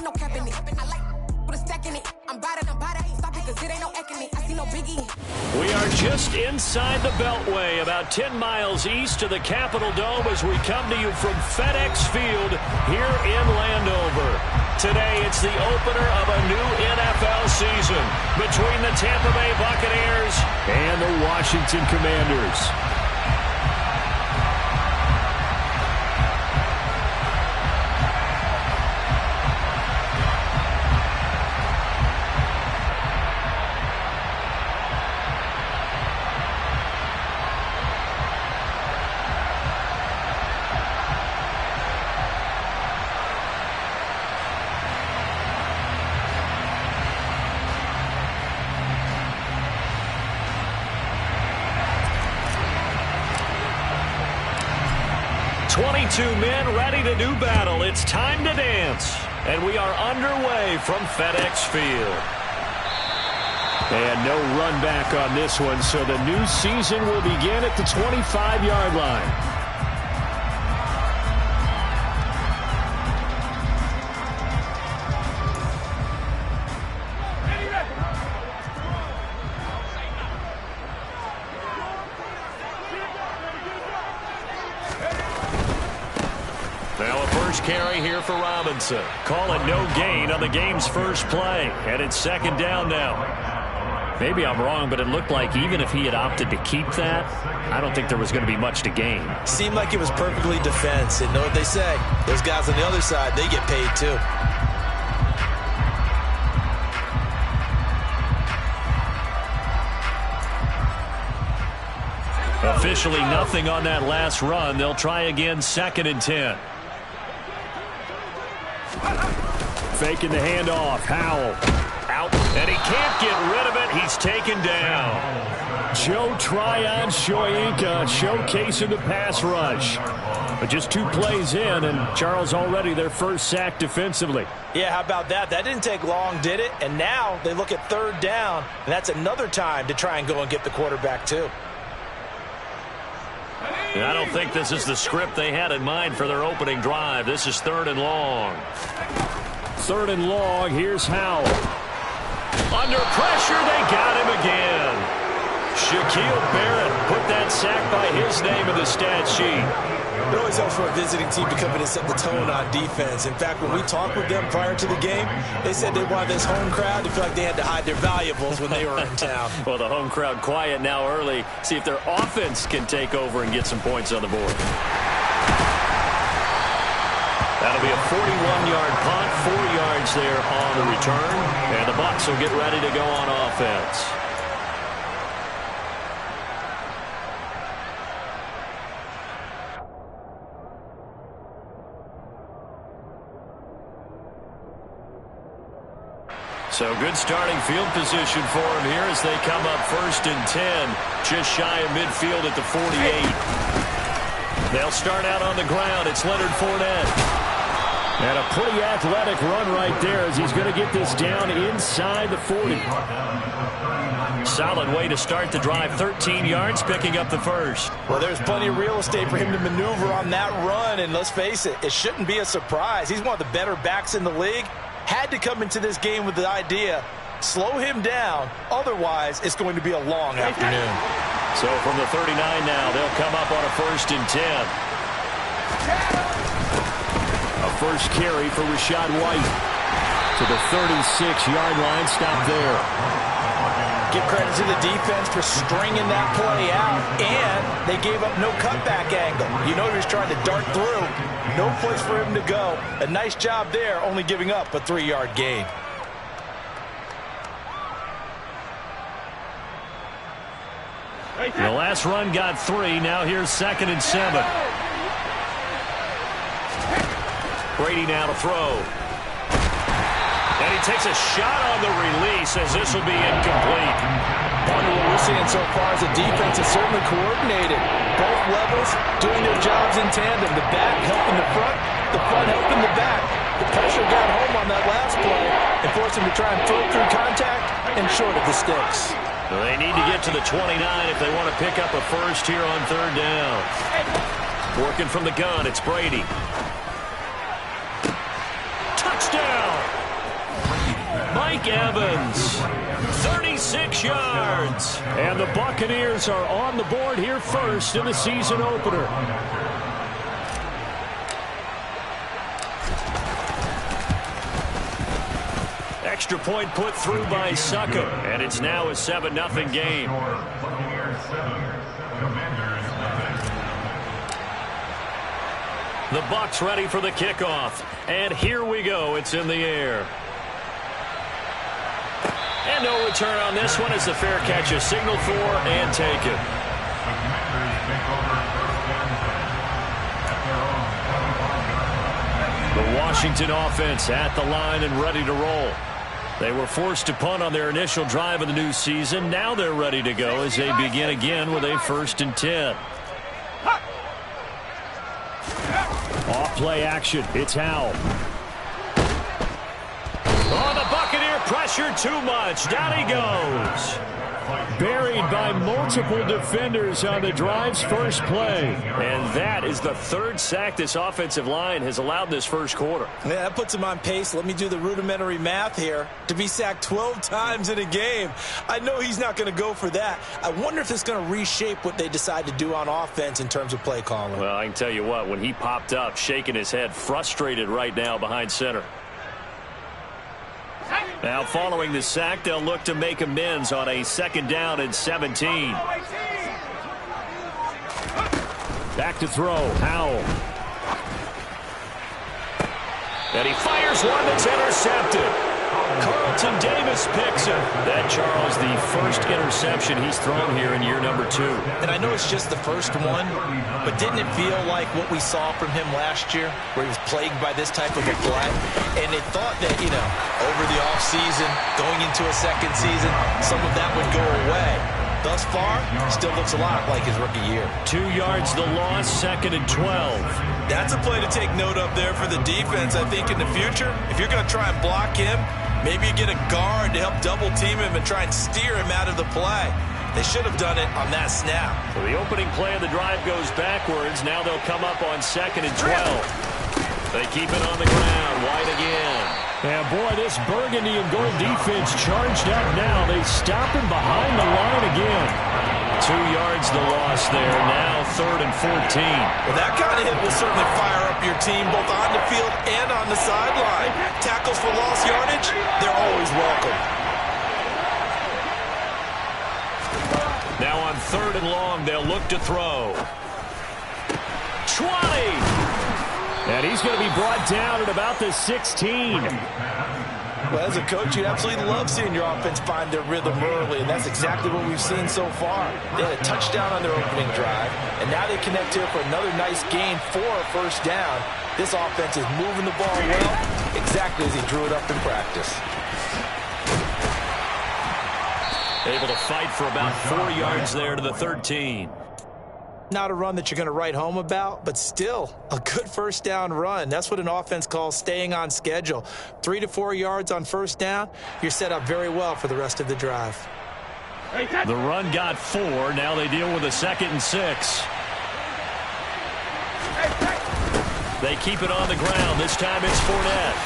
no cap in it. I like put a stack in it. I'm bad it, ain't stopping cause it ain't no eck in it. I see no biggie. We are just inside the Beltway, about 10 miles east of the Capitol Dome as we come to you from FedEx Field here in Landover. Today, it's the opener of a new NFL season between the Tampa Bay Buccaneers and the Washington Commanders. Men ready to do battle. It's time to dance. And we are underway from FedEx Field. And no run back on this one, so the new season will begin at the 25-yard line. Carry here for Robinson. Call it no gain on the game's first play. And it's second down now. Maybe I'm wrong, but it looked like even if he had opted to keep that, I don't think there was going to be much to gain. Seemed like it was perfectly defense. And know what they say? Those guys on the other side, they get paid too. Officially nothing on that last run. They'll try again, 2nd and 10. Faking the handoff. Howell out, and he can't get rid of it. He's taken down. Joe Tryon-Shoyinka showcasing the pass rush. But just 2 plays in, and Charles already their first sack defensively. Yeah, how about that? That didn't take long, did it? And now they look at 3rd down, and that's another time to try and go and get the quarterback too. And I don't think this is the script they had in mind for their opening drive. This is 3rd and long. 3rd and long. Here's Howell. Under pressure, they got him again. Shaquille Barrett put that sack by his name in the stat sheet. It always helps for a visiting team to come in and set the tone on defense. In fact, when we talked with them prior to the game, they said they wanted this home crowd to feel like they had to hide their valuables when they were in town. Well, the home crowd quiet now early. See if their offense can take over and get some points on the board. That'll be a 41-yard punt, 4 yards there on the return. And the Bucs will get ready to go on offense. So good starting field position for him here as they come up 1st and 10. Just shy of midfield at the 48. They'll start out on the ground. It's Leonard Fournette. And a pretty athletic run right there as he's going to get this down inside the 40. Solid way to start the drive. 13 yards, picking up the first. Well, there's plenty of real estate for him to maneuver on that run. And let's face it, it shouldn't be a surprise. He's one of the better backs in the league. Had to come into this game with the idea, slow him down. Otherwise, it's going to be a long afternoon. So from the 39 now, they'll come up on a 1st and 10. A first carry for Rachaad White to the 36-yard line. Stop there. Give credit to the defense for stringing that play out, and they gave up no cutback angle. You know he was trying to dart through. No place for him to go. A nice job there, only giving up a 3-yard gain. The last run got 3. Now here's 2nd and 7. Brady now to throw. And he takes a shot on the release as this will be incomplete. What we're seeing so far is the defense is certainly coordinated. Both levels doing their jobs in tandem. The back helping the front helping the back. The pressure got home on that last play and forced him to try and throw through contact and short of the sticks. Well, they need to get to the 29 if they want to pick up a first here on 3rd down. Working from the gun, it's Brady. Touchdown! Mike Evans. 36 yards. And the Buccaneers are on the board here first in the season opener. Extra point put through by Succop, and it's now a 7-0 game. The Bucs ready for the kickoff, and here we go. It's in the air. And no return on this one as the fair catch is signaled for and taken. The Washington offense at the line and ready to roll. They were forced to punt on their initial drive of the new season. Now they're ready to go as they begin again with a 1st and 10. Off play action. It's Howell. Oh, the Buccaneer pressure too much. Down he goes. Buried by multiple defenders on the drive's first play. And that is the 3rd sack this offensive line has allowed this first quarter. Yeah, that puts him on pace. Let me do the rudimentary math here. To be sacked 12 times in a game, I know he's not going to go for that. I wonder if it's going to reshape what they decide to do on offense in terms of play calling. Well, I can tell you what, when he popped up, shaking his head, frustrated right now behind center. Now, following the sack, they'll look to make amends on a 2nd down and 17. Back to throw. Howell. And he fires one that's intercepted. Carlton Davis picks it. That, Charles, the first interception he's thrown here in year number 2. And I know it's just the first one, but didn't it feel like what we saw from him last year, where he was plagued by this type of a play? And they thought that, you know, over the offseason, going into a second season, some of that would go away. Thus far, still looks a lot like his rookie year. 2 yards the loss, 2nd and 12. That's a play to take note of there for the defense, I think, in the future. If you're going to try and block him, maybe you get a guard to help double team him and try and steer him out of the play. They should have done it on that snap. So the opening play of the drive goes backwards. Now they'll come up on 2nd and 12. They keep it on the ground. White again. And boy, this burgundy and gold defense charged up now. They stop him behind the line again. 2 yards the loss there. Now 3rd and 14. Well, that kind of hit will certainly fire up your team both on the field and on the sideline. Tackles for lost yardage, they're always welcome. Now on 3rd and long, they'll look to throw. 20! And he's going to be brought down at about the 16. Well, as a coach, you'd absolutely love seeing your offense find their rhythm early, and that's exactly what we've seen so far. They had a touchdown on their opening drive, and now they connect here for another nice gain for a 1st down. This offense is moving the ball well, exactly as he drew it up in practice. Able to fight for about 4 yards there to the 13. Not a run that you're going to write home about, but still a good 1st down run. That's what an offense calls staying on schedule. 3 to 4 yards on 1st down, you're set up very well for the rest of the drive. The run got 4. Now they deal with a 2nd and 6. They keep it on the ground. This time it's Fournette.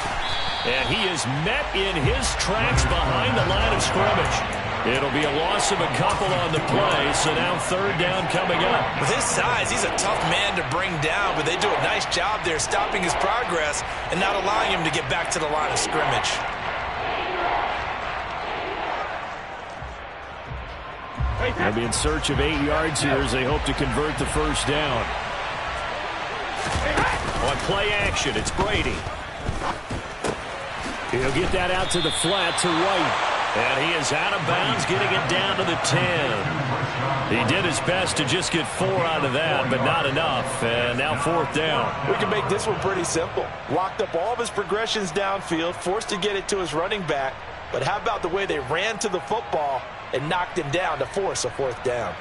And he is met in his tracks behind the line of scrimmage. It'll be a loss of a couple on the play, so now 3rd down coming up. With his size, he's a tough man to bring down, but they do a nice job there stopping his progress and not allowing him to get back to the line of scrimmage. They'll be in search of 8 yards here as they hope to convert the 1st down. On play action, it's Brady. He'll get that out to the flat to White. And he is out of bounds, getting it down to the 10. He did his best to just get 4 out of that, but not enough. And now 4th down. We can make this one pretty simple. Locked up all of his progressions downfield, forced to get it to his running back. But how about the way they ran to the football and knocked him down to force a 4th down?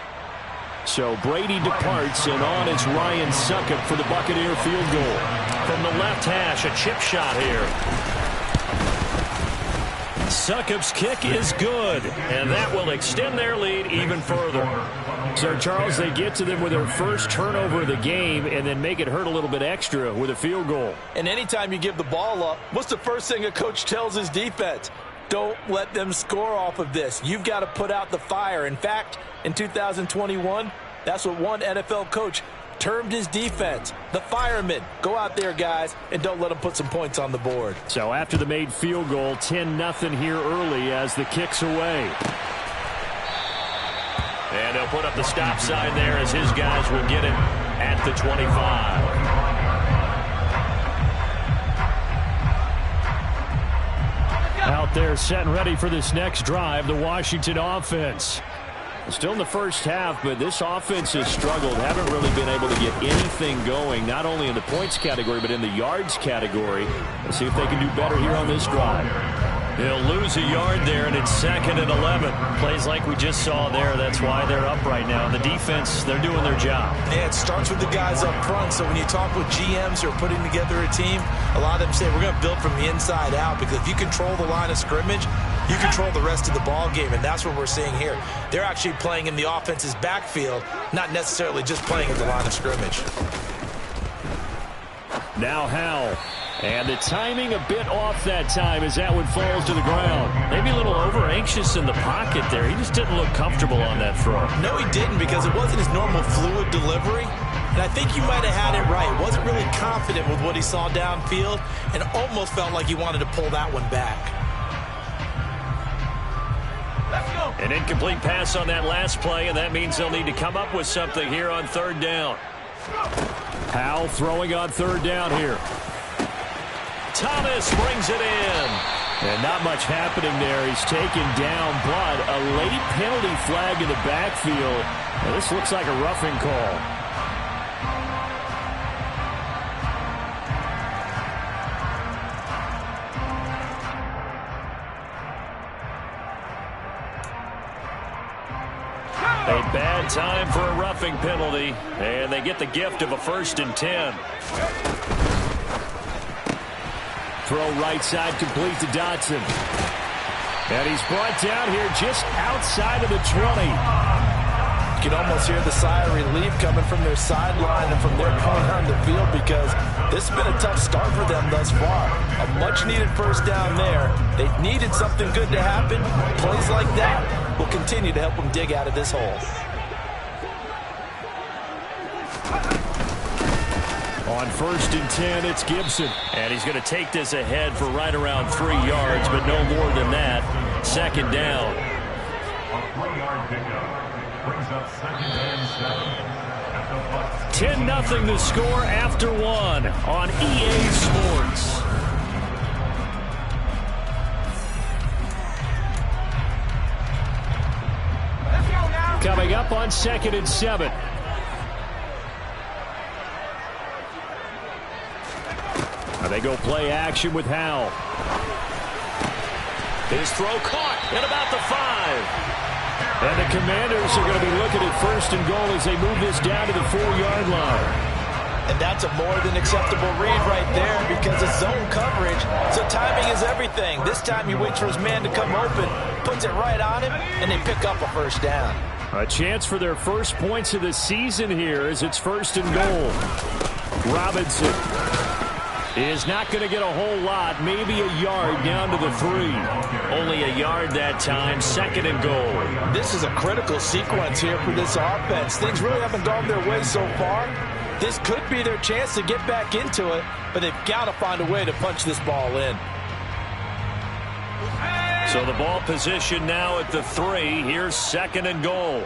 So Brady departs, and on is Ryan Succop for the Buccaneer field goal. From the left hash, a chip shot here. Succop's kick is good, and that will extend their lead even further. Sir Charles, they get to them with their first turnover of the game and then make it hurt a little bit extra with a field goal. And anytime you give the ball up, what's the first thing a coach tells his defense? Don't let them score off of this. You've got to put out the fire. In fact, in 2021, that's what one NFL coach termed his defense, the firemen. Go out there, guys, and don't let them put some points on the board. So after the made field goal, 10-0 here early as the kick's away. And he'll put up the stop sign there as his guys will get it at the 25. Out there set and ready for this next drive, the Washington offense. Still in the first half, but this offense has struggled. Haven't really been able to get anything going, not only in the points category, but in the yards category. Let's see if they can do better here on this drive. They'll lose a yard there, and it's 2nd and 11. Plays like we just saw there. That's why they're up right now. The defense, they're doing their job. Yeah, it starts with the guys up front. So when you talk with GMs who are putting together a team, a lot of them say we're going to build from the inside out, because if you control the line of scrimmage, you control the rest of the ball game, and that's what we're seeing here. They're actually playing in the offense's backfield, not necessarily just playing at the line of scrimmage. Now Howell. And the timing a bit off that time as that one falls to the ground. Maybe a little over-anxious in the pocket there. He just didn't look comfortable on that throw. No, he didn't, because it wasn't his normal fluid delivery. And I think you might have had it right. Wasn't really confident with what he saw downfield and almost felt like he wanted to pull that one back. Let's go. An incomplete pass on that last play, and that means they'll need to come up with something here on 3rd down. Howell throwing on 3rd down here. Thomas brings it in. And not much happening there. He's taken down, but a late penalty flag in the backfield. Now, this looks like a roughing call. A bad time for a roughing penalty, and they get the gift of a 1st and 10. Throw right side complete to Dotson. And he's brought down here just outside of the 20. You can almost hear the sigh of relief coming from their sideline and from their point on the field, because this has been a tough start for them thus far. A much-needed 1st down there. They needed something good to happen. Plays like that will continue to help them dig out of this hole. On 1st and 10, it's Gibson. And he's going to take this ahead for right around 3 yards, but no more than that. 2nd down. A 3-yard pickup brings up 2nd and 7. 10-0 the score after 1 on EA Sports. Coming up on 2nd and 7. They go play action with Howell. His throw caught at about the 5. And the Commanders are going to be looking at 1st and goal as they move this down to the 4-yard line. And that's a more than acceptable read right there, because it's zone coverage, so timing is everything. This time he waits for his man to come open, puts it right on him, and they pick up a 1st down. A chance for their first points of the season here as it's 1st and goal. Robinson is not going to get a whole lot, maybe a yard down to the 3. Only a yard that time, 2nd and goal. This is a critical sequence here for this offense. Things really haven't gone their way so far. This could be their chance to get back into it, but they've got to find a way to punch this ball in. So the ball position now at the 3. Here's 2nd and goal.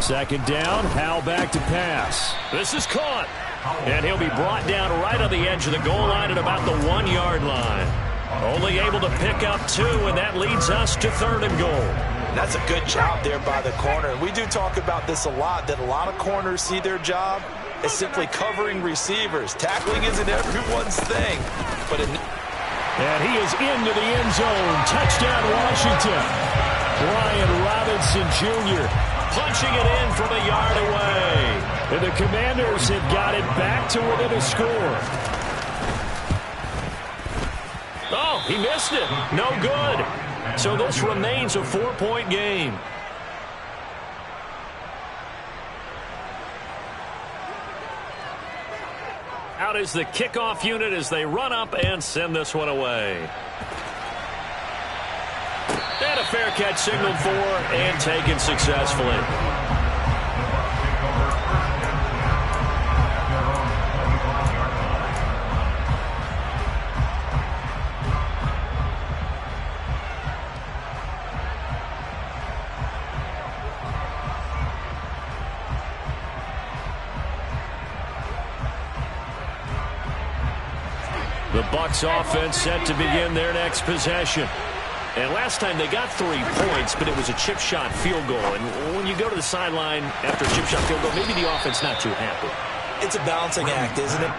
2nd down, Howell back to pass. This is caught. And he'll be brought down right on the edge of the goal line at about the 1-yard line. Only able to pick up 2, and that leads us to 3rd and goal. That's a good job there by the corner. We do talk about this a lot, that a lot of corners see their job as simply covering receivers. Tackling isn't everyone's thing. And he is into the end zone. Touchdown, Washington. Brian Robinson Jr. punching it in from a yard away. And the Commanders have got it back to within a score. Oh, he missed it. No good. So this remains a 4-point game. Out is the kickoff unit as they run up and send this one away. And a fair catch signaled for and taken successfully. The Bucs offense set to begin their next possession. And last time they got 3 points, but it was a chip shot field goal. And when you go to the sideline after a chip shot field goal, maybe the offense not too happy. It's a balancing act, isn't it?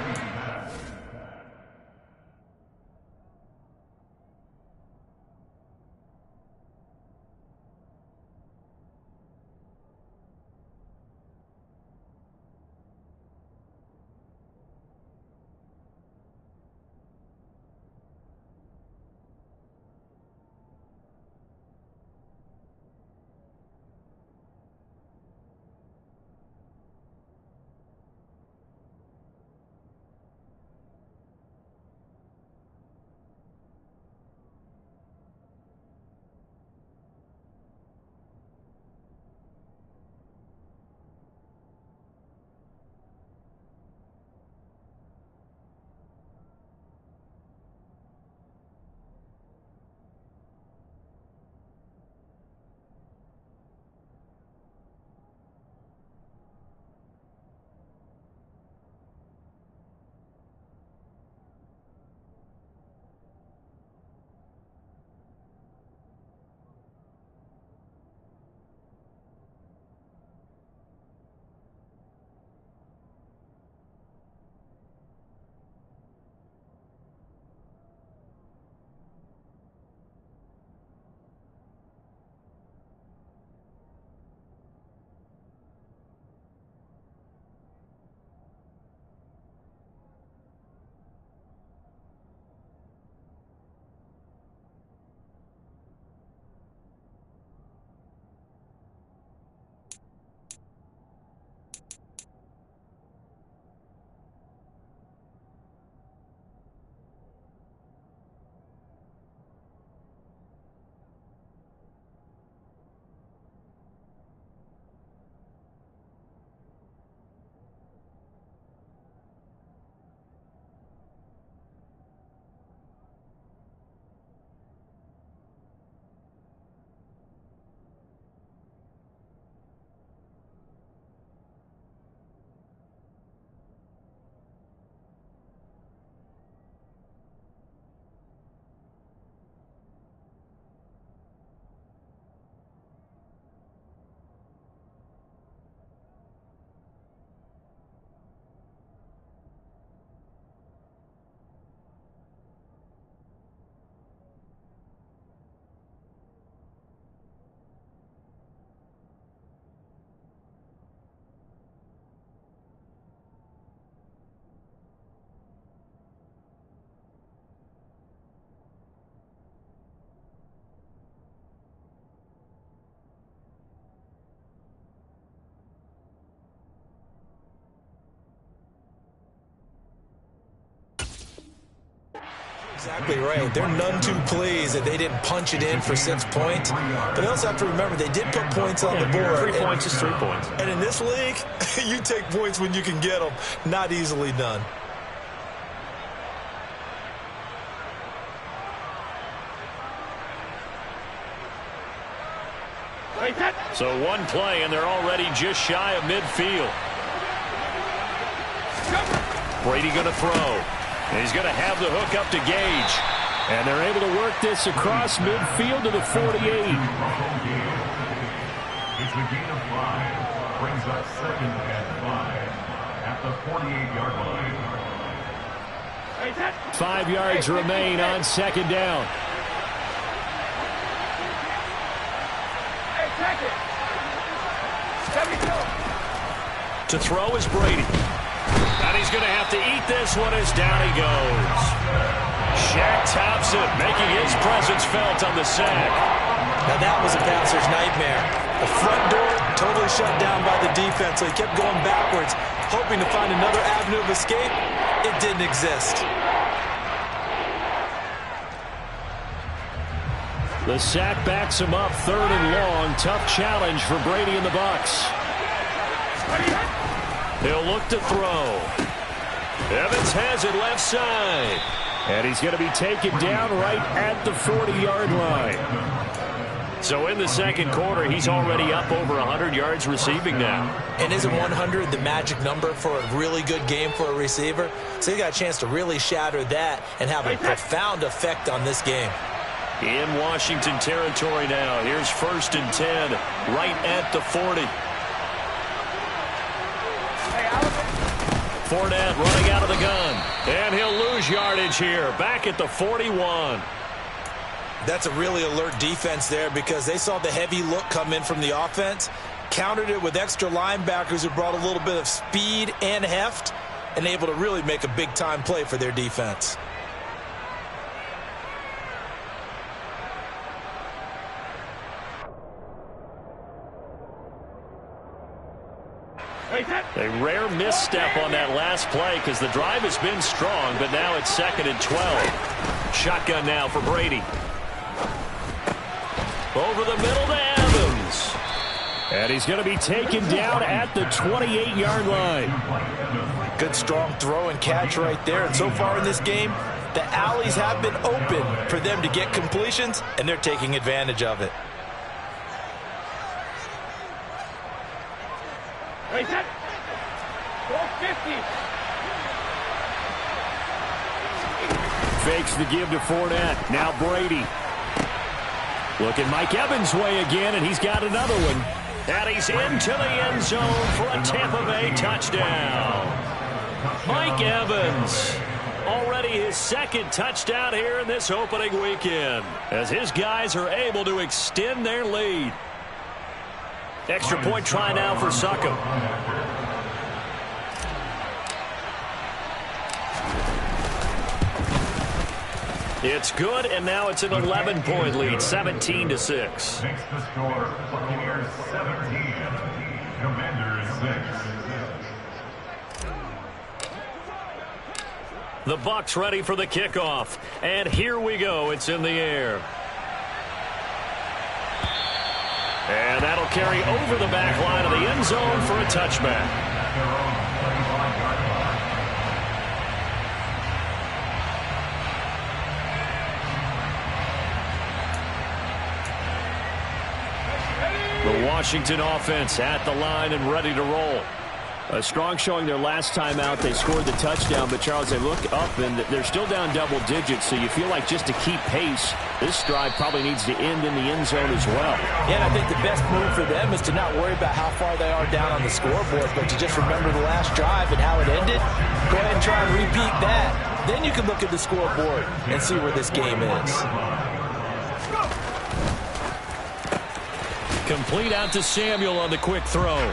Exactly right. They're none too pleased that they didn't punch it in for 6 points. But they also have to remember they did put points on the board. 3 points is 3 points. And in this league, you take points when you can get them. Not easily done. So one play, and they're already just shy of midfield. Brady going to throw. And he's going to have the hook up to Gage. And they're able to work this across midfield to the 48. It's the gain of 5. Brings up 2nd and 5 at the 48-yard line. 5 yards remain on 2nd down. To throw is Brady. And he's going to have to eat this one as down he goes. Shaq Thompson making his presence felt on the sack. Now that was a passer's nightmare. The front door totally shut down by the defense, so he kept going backwards, hoping to find another avenue of escape. It didn't exist. The sack backs him up, 3rd and long. Tough challenge for Brady and the Bucs. He'll look to throw. Evans has it left side. And he's going to be taken down right at the 40-yard line. So in the second quarter, he's already up over 100 yards receiving now. And isn't 100 the magic number for a really good game for a receiver? So he got a chance to really shatter that and have a profound effect on this game. In Washington territory now. Here's 1st and 10, right at the 40. Fournette running out of the gun. And he'll lose yardage here. Back at the 41. That's a really alert defense there because they saw the heavy look come in from the offense, countered it with extra linebackers who brought a little bit of speed and heft, and able to really make a big-time play for their defense. A rare misstep on that last play because the drive has been strong, but now it's 2nd and 12. Shotgun now for Brady. Over the middle to Evans. And he's going to be taken down at the 28-yard line. Good strong throw and catch right there. And so far in this game, the alleys have been open for them to get completions, and they're taking advantage of it. Fakes the give to Fournette. Now Brady. Looking Mike Evans' way again, and he's got another one. And he's into the end zone for a Tampa Bay touchdown. Mike Evans. Already his 2nd touchdown here in this opening weekend, as his guys are able to extend their lead. Extra point try now for Succop. It's good, and now it's an 11-point lead, 17-6. Makes the score Buccaneers 17, Commanders 6. The Bucs ready for the kickoff, and here we go. It's in the air. And that'll carry over the back line of the end zone for a touchback. The Washington offense at the line and ready to roll. A strong showing their last time out. They scored the touchdown, but Charles, they look up and they're still down double digits, so you feel like just to keep pace, this drive probably needs to end in the end zone as well. Yeah, and I think the best move for them is to not worry about how far they are down on the scoreboard, but to just remember the last drive and how it ended. Go ahead and try and repeat that. Then you can look at the scoreboard and see where this game is. Complete out to Samuel on the quick throw.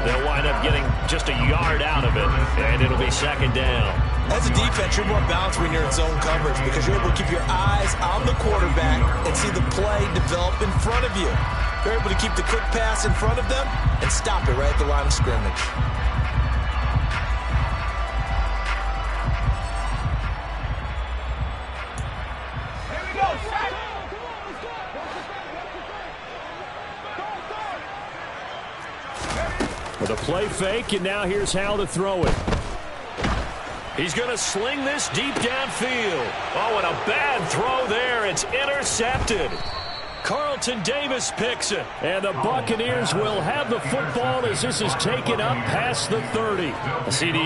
They'll wind up getting just a yard out of it, and it'll be 2nd down. As a defense, you're more balanced when you're in zone coverage because you're able to keep your eyes on the quarterback and see the play develop in front of you. You're able to keep the quick pass in front of them and stop it right at the line of scrimmage. With a play fake, and now here's how to throw it. He's going to sling this deep downfield. Oh, and a bad throw there. It's intercepted. Carlton Davis picks it. And the Buccaneers will have the football as this is taken up past the 30. The CD